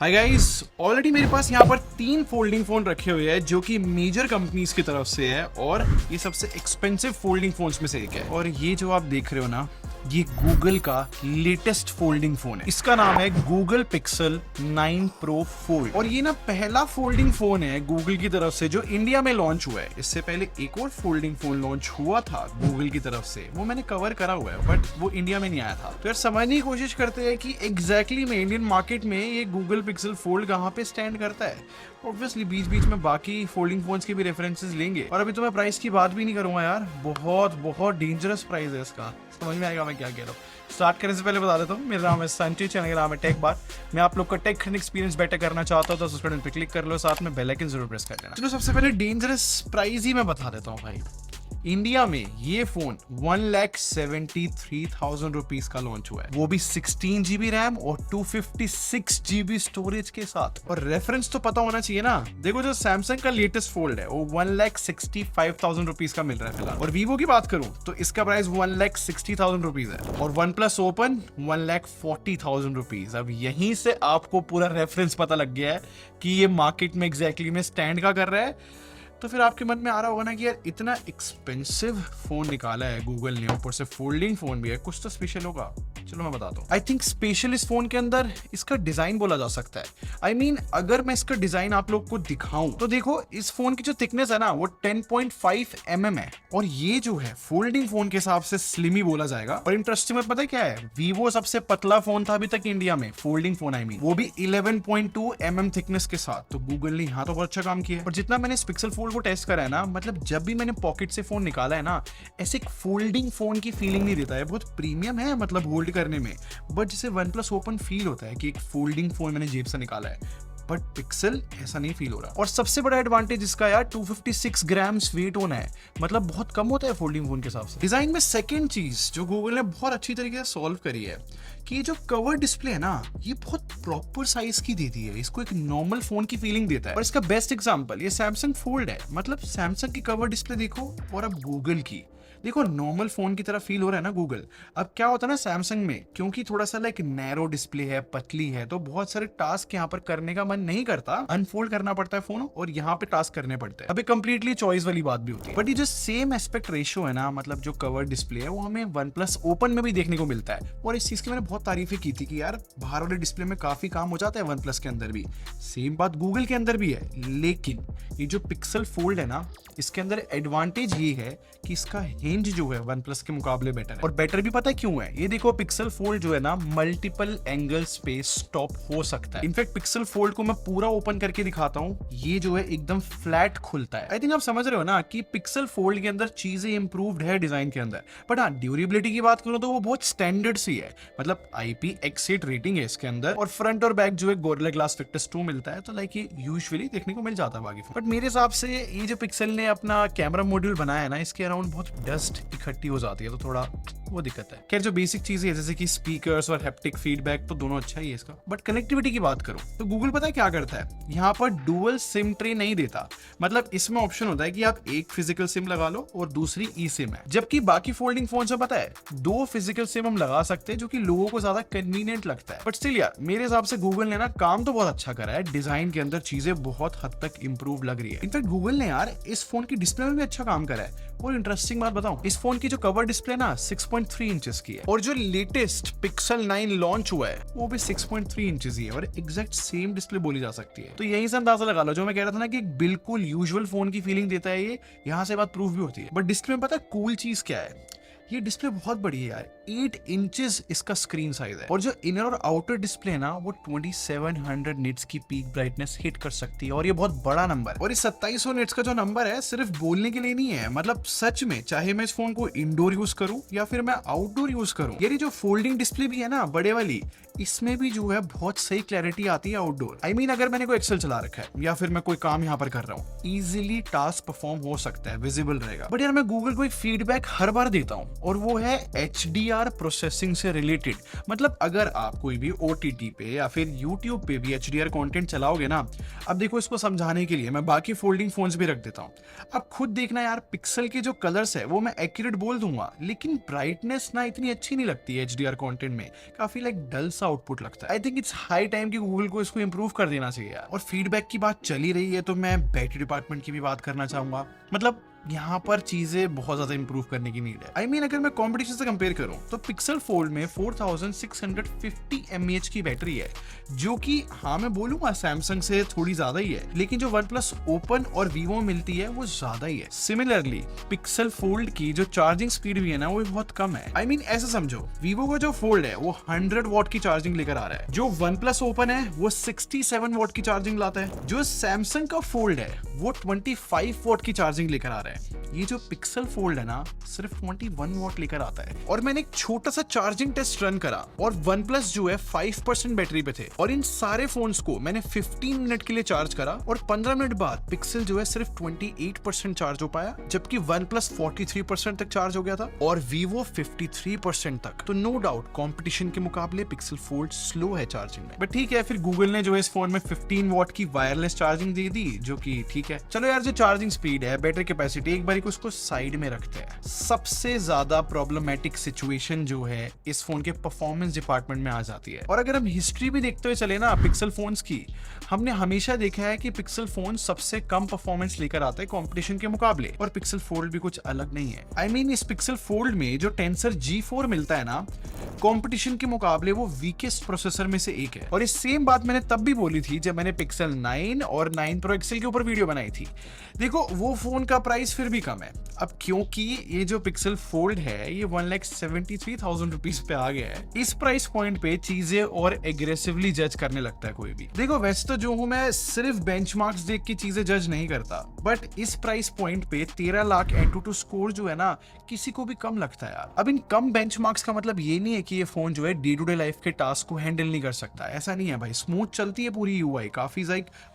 Hi guys, already मेरे पास यहाँ पर 3 फोल्डिंग फोन रखे हुए हैं जो कि मेजर कंपनीज की तरफ से है और ये सबसे एक्सपेंसिव फोल्डिंग फोन्स में से एक है। और ये जो आप देख रहे हो ना, ये गूगल का लेटेस्ट फोल्डिंग फोन है। इसका नाम है गूगल पिक्सल 9 प्रो फोल्ड और ये ना पहला फोल्डिंग फोन है गूगल की तरफ से जो इंडिया में लॉन्च हुआ है। इससे पहले एक और फोल्डिंग फोन लॉन्च हुआ था गूगल की तरफ से, वो मैंने कवर करा हुआ है बट वो इंडिया में नहीं आया था। तो यार समझने की कोशिश करते हैं कि एग्जैक्टली में इंडियन मार्केट में ये गूगल पिक्सल फोल्ड कहाँ पे स्टैंड करता है। ऑब्वियसली बीच बीच में बाकी फोल्डिंग फोन्स के भी रेफरेंसेस लेंगे और अभी तो मैं प्राइस की बात भी नहीं करूंगा यार, बहुत बहुत डेंजरस प्राइस है इसका। समझ में आएगा मैं क्या कह रहा हूँ। स्टार्ट करने से पहले बता देता हूँ, मेरा नाम है संचित, चैनल का नाम है टेक बार। मैं आप लोग का टेक एक्सपीरियंस बेटर करना चाहता हूँ तो उस बटन पे क्लिक कर लो, साथ में बेल आइकन जरूर प्रेस कर लेना। चलो सबसे पहले डेंजरस प्राइस ही मैं बता देता हूँ भाई। इंडिया में ये फोन 1,73,000 रुपीज का लॉन्च हुआ है, वो भी 16 GB रैम और 256 GB स्टोरेज के साथ। और रेफरेंस तो पता होना चाहिए ना। देखो जो सैमसंग का लेटेस्ट फोल्ड है वो 1,65,000 रुपीज का मिल रहा है फिलहाल। और वीवो की बात करूं तो इसका प्राइस 1,60,000 रुपीज है और वन प्लस ओपन 1,40,000 रुपीज। अब यहीं से आपको पूरा रेफरेंस पता लग गया है कि ये मार्केट में एग्जैक्टली में स्टैंड का कर रहा है। तो फिर आपके मन में आ रहा होगा ना कि यार इतना एक्सपेंसिव फोन निकाला है गूगल ने, ऊपर से फोल्डिंग फोन भी है, कुछ तो स्पेशल होगा। चलो मैं बताता हूँ। आई थिंक स्पेशल इस फोन के अंदर इसका डिजाइन बोला जा सकता है। आई मीन अगर मैं इसका डिजाइन आप लोग को दिखाऊं तो देखो इस फोन की जो थिकनेस है ना वो 10.5 mm है और ये जो है फोल्डिंग फोन के हिसाब से स्लिम ही बोला जाएगा। और इंटरेस्टिंग बात पता है क्या है, वीवो सबसे पतला फोन था अभी तक इंडिया में फोल्डिंग फोन, आई मीन वो भी 11.2 mm थिकनेस के साथ। तो गूगल ने यहाँ तो बहुत अच्छा काम किया है। और जितना मैंने इस पिक्सल फोल्ड को टेस्ट करा है ना, मतलब जब भी मैंने पॉकेट से फोन निकाला है ना, ऐसे एक फोल्डिंग फोन की फीलिंग नहीं देता है। बहुत प्रीमियम है मतलब होल्ड करने में, बट जैसे वन प्लस ओपन फील होता है कि एक फोल्डिंग फोन मैंने जेब से निकाला है, बट पिक्सल ऐसा नहीं फील हो रहा। और सबसे बड़ा एडवांटेज इसका यार 256 ग्राम्स वेट होना है, मतलब बहुत कम होता है फोल्डिंग फोन के हिसाब से। डिजाइन में सेकंड चीज जो गूगल ने बहुत अच्छी तरीके से सॉल्व करी है कि जो कवर डिस्प्ले है ना, ये बहुत प्रॉपर साइज की देती है, इसको एक नॉर्मल फोन की फीलिंग देता है। और इसका बेस्ट एग्जांपल ये सैमसंग फोल्ड है। मतलब सैमसंग की कवर डिस्प्ले देखो और अब गूगल की देखो, नॉर्मल फोन की तरह फील हो रहा है ना गूगल। अब क्या होता है ना सैमसंग में, क्योंकि थोड़ा सा लाइक नैरो डिस्प्ले है, पतली है, तो बहुत सारे टास्क यहाँ पर करने का मन नहीं करता, अनफोल्ड करना पड़ता है फोन और यहाँ पे टास्क करने पड़ते हैं। अभी कंप्लीटली चॉइस वाली बात भी होती है। बट ये जो सेम एस्पेक्ट रेशियो है ना, मतलब जो कवर डिस्प्ले है वो हमें वन प्लस ओपन में भी देखने को मिलता है। और इस चीज की मैंने बहुत तारीफें की थी कि यार बाहर वाले डिस्प्ले में काफी काम हो जाता है वन प्लस के अंदर भी। सेम बात गूगल के अंदर भी है, लेकिन ये जो पिक्सल फोल्ड है ना, इसके अंदर एडवांटेज ये है कि इसका हिंज जो है वन प्लस के मुकाबले बेटर है। और बेटर भी पता है क्यों है, ये देखो पिक्सल फोल्ड जो है ना मल्टीपल एंगल स्पेस स्टॉप हो सकता है। इनफैक्ट पिक्सल फोल्ड को मैं पूरा ओपन करके दिखाता हूँ, ये जो है एकदम फ्लैट खुलता है। आई थिंक आप समझ रहे हो ना कि पिक्सल फोल्ड के अंदर चीजें इंप्रूव्ड है डिजाइन के अंदर। बट हाँ, ड्यूरेबिलिटी की बात करूँ तो वो बहुत स्टैंडर्ड सी है, मतलब IPX8 रेटिंग है इसके अंदर और फ्रंट और बैक जो है गोरिल्ला ग्लास विक्टस 2 मिलता है। तो लाइक ये यूजुअली देखने को मिल जाता है बाकी। बट मेरे हिसाब से ये जो पिक्सल ने अपना कैमरा मॉड्यूल बनाया है ना, इसके अराउंड बहुत डस्ट इकट्ठी हो जाती है, तो थोड़ा वो दिक्कत है। खैर जो बेसिक चीजें है जैसे कि स्पीकर्स और हैप्टिक फीडबैक तो दोनों अच्छा ही है इसका। बट कनेक्टिविटी की बात करूं तो गूगल पता है क्या करता है, यहाँ पर डुअल सिम ट्रे नहीं देता। मतलब इसमें ऑप्शन होता है कि आप एक फिजिकल सिम लगा लो और दूसरी ई सिम है, जबकि बाकी फोल्डिंग फोन से पता है 2 फिजिकल सिम हम लगा सकते हैं, जो कि लोगों को ज्यादा कन्वीनियंट लगता है। बट स्टिल यार मेरे हिसाब से गूगल ने ना काम तो बहुत अच्छा करा है, डिजाइन के अंदर चीजें बहुत हद तक इंप्रूव लग रही है। इनफैक्ट गूगल ने यार इस फोन की डिस्प्ले में भी अच्छा काम करा है। और इंटरेस्टिंग बात बताऊं, इस फोन की जो कवर डिस्प्ले ना 6.3 इंचेस की है और जो लेटेस्ट पिक्सल 9 लॉन्च हुआ है वो भी 6.3 इंचेस ही है और एग्जैक्ट सेम डिस्प्ले बोली जा सकती है। तो यहीं से अंदाजा लगा लो, जो मैं कह रहा था ना कि एक बिल्कुल यूजुअल फोन की फीलिंग देता है ये, यहाँ से बात प्रूफ भी होती है। बट डिस्प्ले में पता है कूल चीज क्या है, ये डिस्प्ले बहुत बड़ी है यार, 8 इंचेस इसका स्क्रीन साइज है। और जो इनर और आउटर डिस्प्ले है ना वो 2700 निट्स की पीक ब्राइटनेस हिट कर सकती है और ये बहुत बड़ा नंबर है। और इस 2700 निट्स का जो नंबर है सिर्फ बोलने के लिए नहीं है, मतलब सच में चाहे मैं इस फोन को इंडोर यूज करूं या फिर मैं आउटडोर यूज करूं, यार जो फोल्डिंग डिस्प्ले भी है ना बड़े वाली, इसमें भी जो है बहुत सही क्लैरिटी आती है आउटडोर। आई मीन अगर मैंने कोई एक्सेल चला रखा है या फिर मैं कोई काम यहाँ पर कर रहा हूँ, इजीली टास्क परफॉर्म हो सकता है, विजिबल रहेगा। बट यार मैं गूगल को एक फीडबैक हर बार देता हूँ और वो है HDR प्रोसेसिंग से रिलेटेड। मतलब अगर आप कोई भी OTT पे या फिर YouTube पे भी HDR कंटेंट चलाओगे ना, अब देखो इसको समझाने के लिए मैं बाकी फोल्डिंग फोन्स भी रख देता हूँ। अब खुद देखना यार, पिक्सल के जो कलर्स है वो मैं एक्यूरेट बोल दूंगा, लेकिन ब्राइटनेस ना इतनी अच्छी नहीं लगती है HDR कंटेंट में, काफी लाइक डल सा आउटपुट लगता है। I think it's high time कि गूगल को इसको इंप्रूव कर देना चाहिए यार। और फीडबैक की बात चली रही है तो मैं बैटरी डिपार्टमेंट की भी बात करना चाहूंगा। मतलब यहाँ पर चीजें बहुत ज्यादा इंप्रूव करने की नीड है। आई मीन अगर मैं कंपटीशन से कंपेयर करूं तो पिक्सल फोल्ड में 4650 mAh की बैटरी है, जो कि हाँ मैं बोलूंगा सैमसंग से थोड़ी ज्यादा ही है, लेकिन जो OnePlus Open और Vivo मिलती है वो ज्यादा ही है। सिमिलरली पिक्सल फोल्ड की जो चार्जिंग स्पीड भी है ना वो बहुत कम है। आई मीन ऐसा समझो, Vivo का जो फोल्ड है वो 100 वॉट की चार्जिंग लेकर आ रहा है, जो OnePlus Open है वो 67 वॉट की चार्जिंग लाता है, जो सैमसंग का फोल्ड है वो 25 वॉट की चार्जिंग लेकर आ रहा है। ये जो पिक्सल फोल्ड है ना सिर्फ 21 वॉट लेकर आता है। और मैंने एक छोटा सा चार्जिंग टेस्ट रन करा और OnePlus जो है 5% बैटरी पे थे, और इन सारे फोन्स को मैंने 15 मिनट के लिए चार्ज करा और 15 मिनट बाद पिक्सल जो है सिर्फ 28% चार्ज हो पाया, जबकि OnePlus 43% तक चार्ज हो गया था और Vivo 53% तक। तो नो डाउट कंपटीशन के मुकाबले पिक्सल फोल्ड स्लो है चार्जिंग में। बट ठीक है, फिर गूगल ने जो है इस फोन में 15 वॉट की वायरलेस चार्जिंग दे दी, जो कि ठीक है। चलो यार, जो चार्जिंग स्पीड है, बैटरी कैपेसिटी, एक बार उसको साइड में रखते हैं। सबसे ज्यादा प्रॉब्लमैटिक सिचुएशन जो है इस फोन के परफॉर्मेंस डिपार्टमेंट में आ जाती है। और अगर हम हिस्ट्री भी देखते हुए चले ना पिक्सल फोन्स की, हमने हमेशा देखा है कि पिक्सल फोन सबसे कम परफॉर्मेंस लेकर आता है कंपटीशन के मुकाबले, और पिक्सल फोल्ड भी कुछ अलग नहीं है। आई मीन इस पिक्सल फोल्ड में जो टेंसर G4 मिलता है ना, कंपटीशन के मुकाबले वो वीकेस्ट प्रोसेसर में से एक है। और इस सेम बात मैंने तब भी बोली थी जब मैंने पिक्सल 9 और 9 Pro XL के ऊपर वीडियो बनाई थी। देखो वो फोन का प्राइस फिर भी कम है अब, क्योंकि ये जो पिक्सल फोल्ड है ये 1,73,000 रुपीज पे आ गया है। इस प्राइस पॉइंट पे चीजें और एग्रेसिवली जज करने लगता है कोई भी। देखो वैसे तो जो हूं मैं सिर्फ बेंचमार्क्स देख के चीजें जज नहीं करता, बट इस प्राइस पॉइंट पे 13 लाख AnTuTu स्कोर जो है ना किसी को भी कम लगता है यार। अब इन कम बेंचमार्क्स का मतलब ये नहीं है कि ये फोन जो है डे टू डे लाइफ के टास्क को हैंडल नहीं कर सकता, ऐसा नहीं है भाई। स्मूथ चलती है पूरी UI, काफी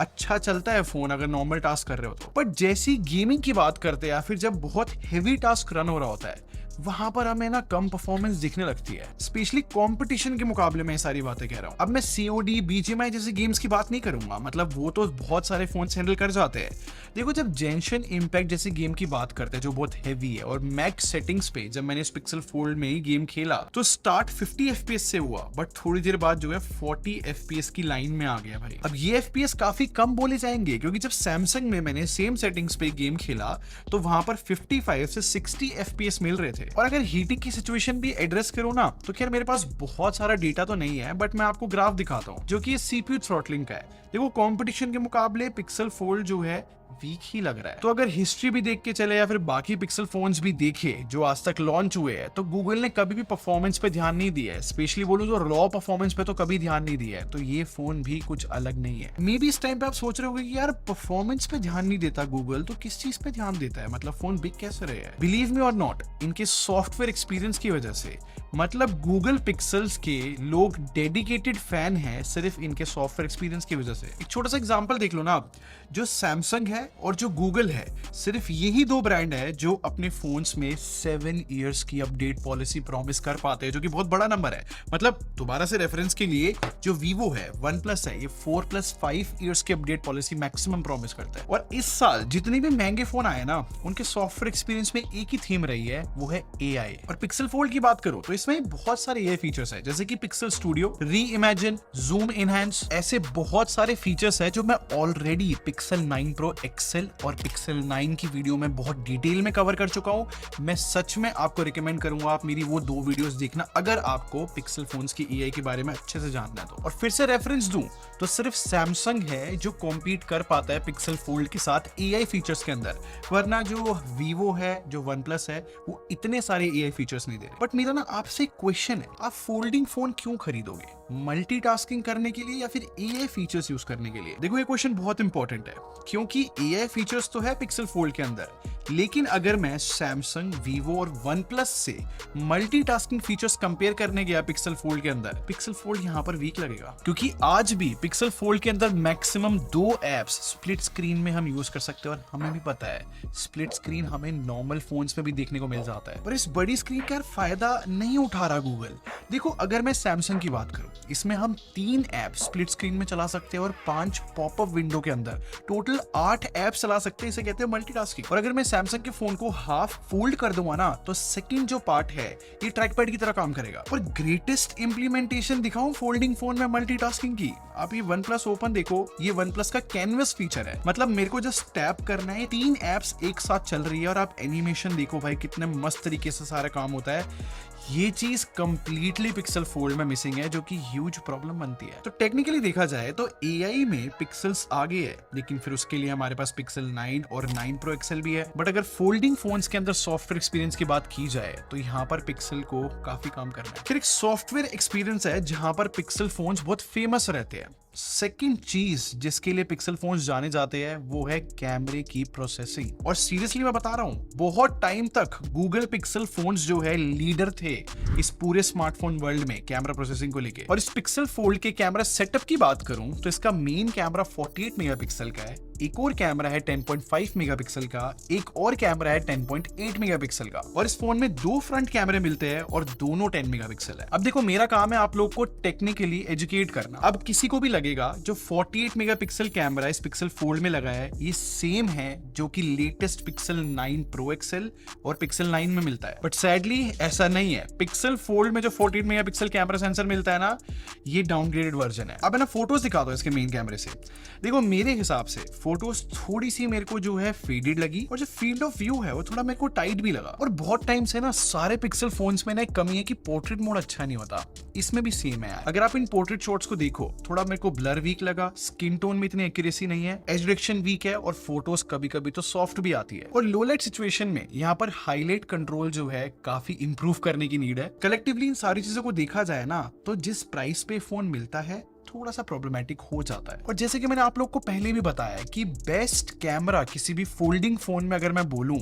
अच्छा चलता है फोन अगर नॉर्मल टास्क कर रहे हो तो। बट जैसी गेमिंग की बात करते हैं या फिर जब बहुत हेवी टास्क रन हो रहा होता है, वहां पर हमें ना कम परफॉर्मेंस दिखने लगती है, स्पेशली कंपटीशन के मुकाबले में। सारी बातें कह रहा हूं। अब मैं COD, BGMI जैसे गेम्स की बात नहीं करूंगा, मतलब वो तो बहुत सारे फोन हैंडल कर जाते हैं। देखो जब जेंशन इम्पैक्ट जैसी गेम की बात करते हैं जो बहुत हैवी है, और मैक्स सेटिंग्स पे जब मैंने इस पिक्सल फोल्ड में ही गेम खेला तो स्टार्ट 50 FPS से हुआ, बट थोड़ी देर बाद जो है 40 FPS की लाइन में आ गया भाई। अब ये FPS काफी कम बोले जाएंगे, क्योंकि जब सैमसंग में मैंने सेम सेटिंग्स पे गेम खेला तो वहां पर 55 से 60 FPS मिल रहे थे। और अगर हीटिंग की सिचुएशन भी एड्रेस करूं ना, तो खैर मेरे पास बहुत सारा डेटा तो नहीं है, बट मैं आपको ग्राफ दिखाता हूं जो कि CPU थ्रॉटलिंग का है। देखो कंपटीशन के मुकाबले पिक्सल फोल्ड जो है वीक ही लग रहा है। तो अगर हिस्ट्री भी देख के चले या फिर बाकी पिक्सल फोन्स भी देखे जो आज तक लॉन्च हुए हैं, तो गूगल ने कभी भी परफॉर्मेंस पे ध्यान नहीं दिया है। स्पेशली बोलूं तो रॉ परफॉर्मेंस पे तो कभी ध्यान नहीं दिया है। तो ये फोन भी कुछ अलग नहीं है। मे बी इस टाइम पे आप सोच रहे होंगे कि यार परफॉर्मेंस पे ध्यान नहीं देता गूगल, तो किस चीज पे ध्यान देता है, मतलब फोन बिक कैसे रहे हैं। बिलीव मी और नॉट, इनके सॉफ्टवेयर एक्सपीरियंस की वजह से, मतलब गूगल पिक्सल्स के लोग डेडिकेटेड फैन है सिर्फ इनके सॉफ्टवेयर एक्सपीरियंस की वजह से। एक छोटा सा एग्जांपल देख लो ना आप, जो सैमसंग है और जो गूगल है, सिर्फ यही दो ब्रांड है जो अपने फोन्स में 7 इयर्स की अपडेट पॉलिसी प्रॉमिस कर पाते हैं, जो कि बहुत बड़ा नंबर है। मतलब दोबारा से रेफरेंस के लिए, जो वीवो है, OnePlus है, ये 4+5 इयर्स की अपडेट पॉलिसी मैक्सिमम प्रॉमिस करता है। और इस साल जितने भी महंगे फोन आए ना, उनके सॉफ्टवेयर एक्सपीरियंस में एक ही थीम रही है, वो है AI। और पिक्सल फोल्ड की बात करो तो इसमें बहुत सारे AI फीचर्स है, जैसे कि पिक्सल स्टूडियो, री इमेजिन, जूम इनहैंस, ऐसे बहुत सारे फीचर्स है जो मैं ऑलरेडी पिक्सल 9 Pro XL और पिक्सल 9 की वीडियो में बहुत डिटेल में कवर कर चुका हूं। मैं सच में आपको रिकमेंड करूंगा आप मेरी वो 2 वीडियोस देखना, अगर आपको पिक्सल फोन्स की AI के बारे में अच्छे से जानना है तो। और फिर से रेफरेंस दूं तो सिर्फ सैमसंग है जो कॉम्पीट कर पाता है पिक्सल फोल्ड के साथ AI फीचर्स के अंदर, वरना जो वीवो है, जो OnePlus है, वो इतने सारे AI फीचर्स नहीं दे रहे। बट मेरा ना आपसे एक क्वेश्चन है, आप फोल्डिंग फोन क्यों खरीदोगे? मल्टीटास्किंग करने के लिए या फिर AI फीचर्स यूज करने के लिए? देखो ये क्वेश्चन बहुत इंपॉर्टेंट है, क्योंकि AI फीचर्स तो है पिक्सल फोल्ड के अंदर, लेकिन अगर मैं सैमसंग, वीवो और OnePlus से मल्टीटास्किंग फीचर्स कंपेयर करने गया पिक्सल फोल्ड के अंदर, पिक्सल फोल्ड यहां पर वीक लगेगा। क्योंकि आज भी पिक्सल फोल्ड के अंदर मैक्सिमम 2 एप्स स्प्लिट स्क्रीन में हम यूज कर सकते हैं, और हमें भी पता है स्प्लिट स्क्रीन हमें नॉर्मल फोन्स में भी देखने को मिल जाता है, पर इस बड़ी स्क्रीन का फायदा नहीं उठा रहा गूगल। देखो अगर मैं सैमसंग की बात करूं, इसमें हम 3 ऐप स्प्लिट स्क्रीन में चला सकते हैं और 5 पॉपअप विंडो के अंदर टोटल 8 ऐप चला सकते हैं, इसे कहते हैं मल्टीटास्किंग। और अगर मैं सैमसंग के फोन को हाफ फोल्ड कर दूंगा ना तो सेकंड जो पार्ट है ये ट्रैक पैड की तरह काम करेगा। और ग्रेटेस्ट इंप्लीमेंटेशन दिखाऊं फोल्डिंग फोन में मल्टीटास्किंग की, आप ये OnePlus Open देखो, ये OnePlus का कैनवस फीचर है। मतलब मेरे को जस्ट टैप करना है, 3 एप्स एक साथ चल रही है और आप एनिमेशन देखो भाई कितने मस्त तरीके से सारा काम होता है। ये चीज कंप्लीटली पिक्सल फोल्ड में मिसिंग है, जो कि ह्यूज प्रॉब्लम बनती है। तो टेक्निकली देखा जाए तो एआई में पिक्सल्स आगे है, लेकिन फिर उसके लिए हमारे पास पिक्सल 9 और 9 Pro XL भी है। बट अगर फोल्डिंग फोन्स के अंदर सॉफ्टवेयर एक्सपीरियंस की बात की जाए तो यहाँ पर पिक्सल को काफी काम करना है। फिर एक सॉफ्टवेयर एक्सपीरियंस है जहां पर पिक्सल फोन्स बहुत फेमस रहते हैं। सेकंड चीज जिसके लिए पिक्सल फोन्स जाने जाते हैं वो है कैमरे की प्रोसेसिंग। और सीरियसली मैं बता रहा हूं, बहुत टाइम तक गूगल पिक्सल फोन्स जो है लीडर थे इस पूरे स्मार्टफोन वर्ल्ड में कैमरा प्रोसेसिंग को लेके। और इस पिक्सल फोल्ड के कैमरा सेटअप की बात करूं तो इसका मेन कैमरा 48 मेगापिक्सल का है, एक और कैमरा है 10.5 मेगापिक्सल का, एक और कैमरा है 10.8 मेगापिक्सल का। और इस फोन में 2 फ्रंट कैमरे मिलते हैं और दोनों 10 मेगापिक्सल है। अब देखो, मेरा काम है आप लोग को टेक्निकली एजुकेट करना। अब किसी को भी लगेगा जो 48 मेगापिक्सल कैमरा इस पिक्सल फोल्ड में लगा है ये सेम है जो कि लेटेस्ट पिक्सल 9 Pro XL और पिक्सल 9 में मिलता है, बट सैडली ऐसा नहीं है। पिक्सल फोल्ड में जो 48 मेगापिक्सल कैमरा सेंसर मिलता है ना, ये डाउनग्रेडेड वर्जन है। अब है ना, फोटोज दिखा दो इसके मेन कैमरे से। देखो मेरे हिसाब से फोटोज थोड़ी सी मेरे को जो है फेडेड लगी, और जो फील्ड ऑफ व्यू है वो थोड़ा मेरे को टाइट भी लगा। और बहुत टाइम से ना सारे पिक्सल फोन्स में ना एक कमी है कि पोर्ट्रेट मोड अच्छा नहीं होता, इसमें भी सेम है। अगर आप इन पोर्ट्रेट शॉट्स को देखो, थोड़ा मेरे को ब्लर वीक लगा, स्किन टोन में इतनी एक्यूरेसी नहीं है, एज डिटेक्शन वीक है, और फोटोज कभी कभी तो सॉफ्ट भी आती है। और लो लाइट सिचुएशन में यहाँ पर हाईलाइट कंट्रोल जो है काफी इंप्रूव करने की नीड है। कलेक्टिवली इन सारी चीजों को देखा जाए ना तो जिस प्राइस पे फोन मिलता है थोड़ा सा प्रॉब्लमेटिक हो जाता है। और जैसे कि मैंने आप लोग को पहले भी बताया कि बेस्ट कैमरा किसी भी फोल्डिंग फोन में अगर मैं बोलूं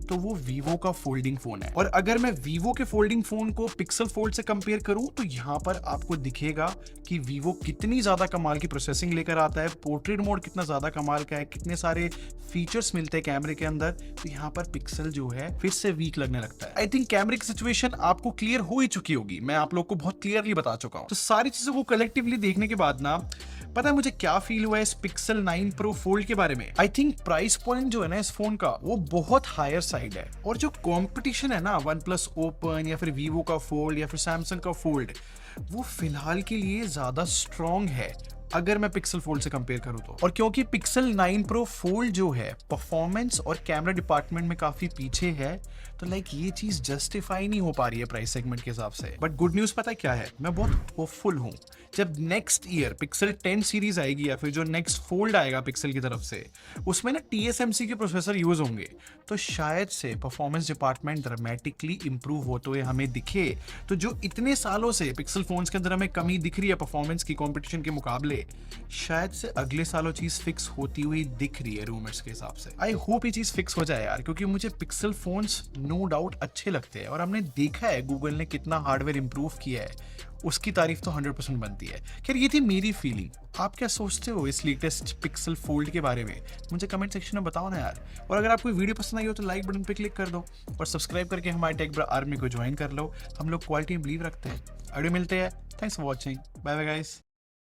तो वो वीवो का फोल्डिंग फोन है। और अगर मैं वीवो के फोल्डिंग फोन को पिक्सल फोल्ड से कंपेयर करूं तो यहाँ पर आपको दिखेगा कि वीवो कितनी ज्यादा कमाल की प्रोसेसिंग लेकर आता है, पोर्ट्रेट मोड कितना ज्यादा कमाल का है, कितने सारे फीचर्स मिलते हैं कैमरे के अंदर। तो यहाँ पर पिक्सल जो है फिर से वीक लगने लगता है। आई थिंक कैमरे की सिचुएशन आपको क्लियर हो ही चुकी होगी, मैं आप लोग को बहुत क्लियरली बता चुका हूँ। तो सारी चीजों को कलेक्टिवली देखने के बाद ना पता है मुझे क्या फील हुआ है इस पिक्सल 9 Pro फोल्ड के बारे में। आई थिंक प्राइस पॉइंट जो है ना इस फोन का वो बहुत हायर साइड है, और जो कंपटीशन है ना OnePlus Open या फिर वीवो का फोल्ड या फिर सैमसंग का फोल्ड, वो फिलहाल के लिए ज्यादा स्ट्रॉन्ग है अगर मैं पिक्सल फोल्ड से कंपेयर करूं तो। और क्योंकि पिक्सल 9 Pro फोल्ड जो है परफॉर्मेंस और कैमरा डिपार्टमेंट में काफी पीछे है, तो लाइक ये चीज जस्टिफाई नहीं हो पा रही है प्राइस सेगमेंट के हिसाब से। बट गुड न्यूज पता है क्या है, मैं बहुत होपफुल हूं जब नेक्स्ट ईयर पिक्सल 10 सीरीज आएगी या फिर जो नेक्स्ट फोल्ड आएगा पिक्सल की तरफ से, उसमें ना TSMC के प्रोसेसर यूज होंगे, तो शायद से परफॉर्मेंस डिपार्टमेंट ड्रामेटिकली इंप्रूव होते हुए हमें दिखे। तो जो इतने सालों से पिक्सल फोन्स के अंदर हमें कमी दिख रही है परफॉर्मेंस की कंपटीशन के मुकाबले, शायद से अगले सालों चीज फिक्स होती हुई दिख रही है रूमर्स के हिसाब से। आई होप ये चीज फिक्स हो जाए यार, क्योंकि मुझे पिक्सल फोन्स नो डाउट अच्छे लगते हैं, और हमने देखा है गूगल ने कितना हार्डवेयर इंप्रूव किया है, उसकी तारीफ तो 100% बनती है। खैर ये थी मेरी फीलिंग, आप क्या सोचते हो इस लेटेस्ट पिक्सल फोल्ड के बारे में, मुझे कमेंट सेक्शन में बताओ ना यार। और अगर आपको वीडियो पसंद आई हो तो लाइक बटन पे क्लिक कर दो, और सब्सक्राइब करके हमारे टेक ब्रो आर्मी को ज्वाइन कर लो। हम लोग क्वालिटी में बिलीव रखते हैं। अगले मिलते हैं, thanks for watching, bye bye guys.